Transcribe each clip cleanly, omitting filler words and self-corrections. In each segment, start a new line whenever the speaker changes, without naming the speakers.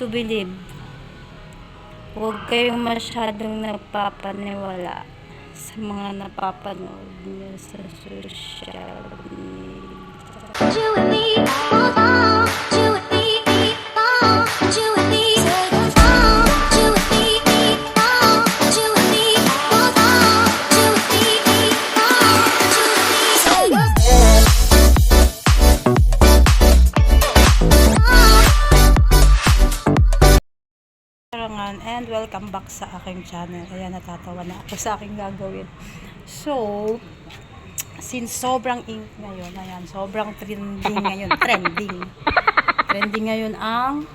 to believe. Huwag kayong masyadong nagpapaniwala sa mga napapanood nyo sa social media. You and me, oh, you and me, oh, you and me, oh, you and me, oh, you and me, oh, you and me, and welcome back sa aking channel. Ayan, natatawa na ako sa aking gagawin. So, since sobrang ink ngayon, ayan, sobrang trending ngayon, trending ngayon ang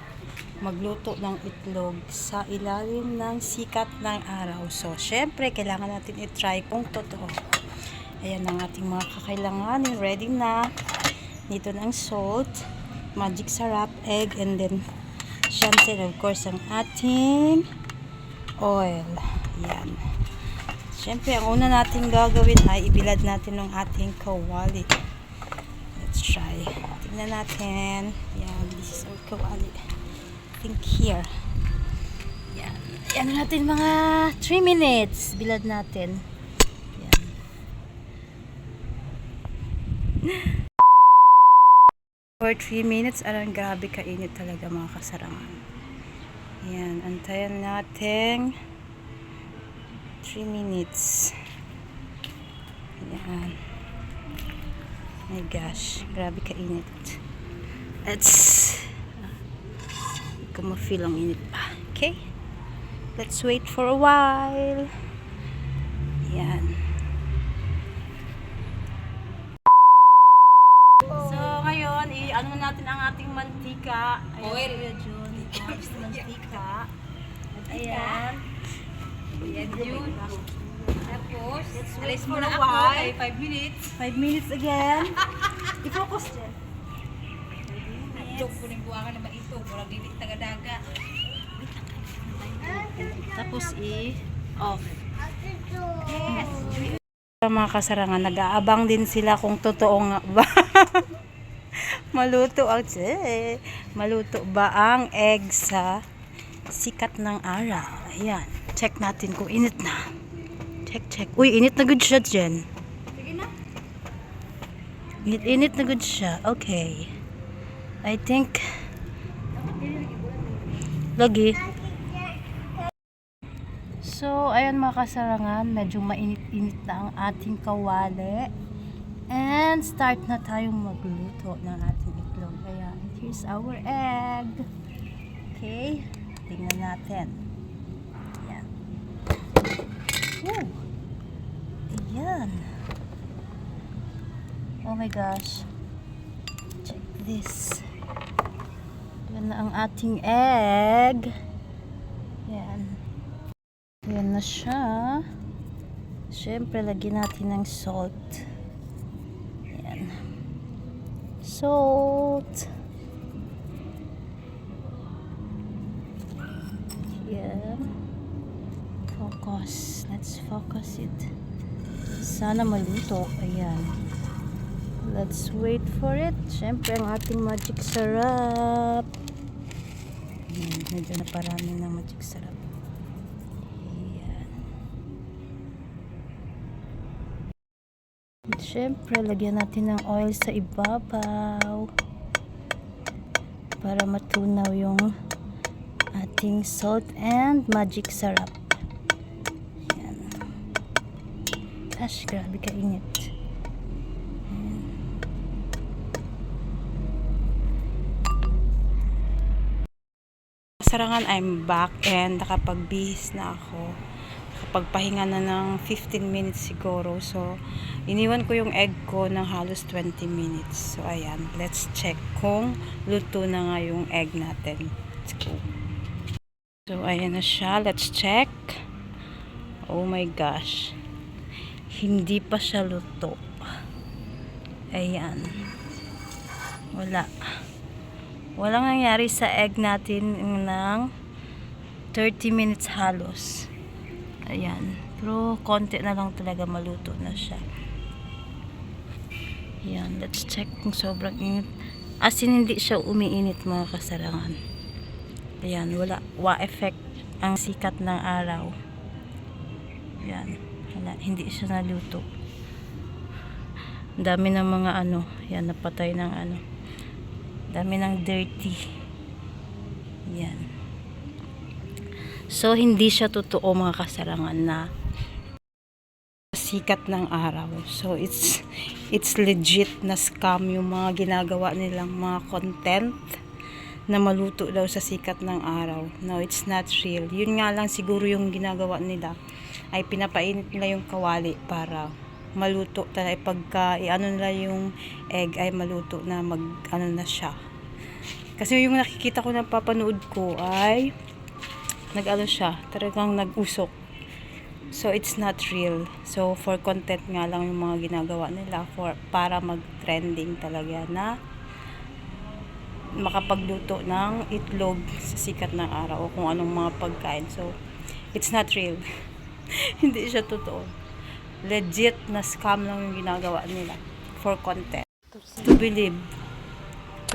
magluto ng itlog sa ilalim ng sikat ng araw. So, syempre, kailangan natin i-try kung totoo. Ayan ang ating mga kakailanganin. Ready na. Dito ng salt, magic syrup, egg, and then syempre, of course, ang ating oil. Yan. Syempre, ang una natin gagawin ay ibilad natin ng ating kawali. Let's try. Tingnan natin. Yan. This is our kawali. I think here. Yan. Yan natin mga 3 minutes. Bilad natin. Yan. For 3 minutes, alam, grabe kainit talaga mga kasarangan. Yan, antayan natin 3 minutes. Yan. My gosh, grabe kainit. Hindi ko ma-feel ang init pa. Okay? Let's wait for a while. Yan. Ano natin ang ating mantika. Oil. Mantika. Ayan. Ayan yun. Tapos, alis mo na ako ay 5 minutes. 5 minutes again. I-focus dyan. Joke ko nang buwangan naman ito. Murang dilit tagadaga. Tapos i-off. Yes. Mga kasarangan, nag-aabang din sila kung totoo nga ba. Maluto ba ang egg sa sikat ng araw? Ayan. Check natin kung init na. Check. Uy, init na good siya dyan. Sige na. Init na good siya. Okay. I think lagi. So, ayan mga kasarangan. Medyo mainit-init na ang ating kawali. And start na tayong magluto ng ating itlog. Ayan, here's our egg. Okay, tingnan natin. Ayan. Woo! Ayan. Oh my gosh. Check this. Ayan na ang ating egg. Ayan. Ayan na siya. Siyempre, lagyan natin ng salt. Salt. Here. Focus. Let's focus it. Sana maluto. Ayan. Let's wait for it. Siyempre, ang ating magic syrup. Ayan. Medyo na parami ng magic syrup. Siyempre, lagyan natin ng oil sa ibabaw para matunaw yung ating salt and magic syrup. Ayan. Gosh, grabe kainit. Sarangan, I'm back and nakapagbihis na ako. Pagpahinga na ng 15 minutes siguro. So, iniwan ko yung egg ko ng halos 20 minutes. So, ayan. Let's check kung luto na nga yung egg natin. Let's go. So, ayan na siya. Let's check. Oh my gosh. Hindi pa siya luto. Ayan. Walang nangyari sa egg natin ng 30 minutes halos. Ayan. Pero konti na lang talaga maluto na siya. Ayan. Let's check kung sobrang init. As in, hindi siya umiinit mga kasarangan. Ayan, wala effect ang sikat ng araw. Ayan, hindi siya naluto. Ang dami ng mga yan, napatay ng dami ng dirty. Ayan. So, hindi siya totoo mga kasarangan na sikat ng araw. So, it's legit na scam yung mga ginagawa nilang mga content na maluto daw sa sikat ng araw. No, it's not real. Yun nga lang siguro yung ginagawa nila ay pinapainit nila yung kawali para maluto talaga. Pagka nila yung egg ay maluto na na siya. Kasi yung nakikita ko na papanood ko ay siya, talagang nag-usok. So, it's not real. So, for content nga lang yung mga ginagawa nila para mag-trending talaga na makapagluto ng itlog sa sikat ng araw o kung anong mga pagkain. So, it's not real. Hindi siya totoo. Legit na scam lang yung ginagawa nila for content. To believe.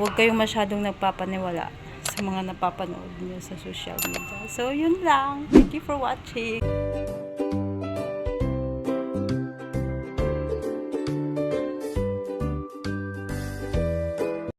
Huwag kayong masyadong nagpapaniwala sa mga napapanood niyo sa social media. So, yun lang. Thank you for watching.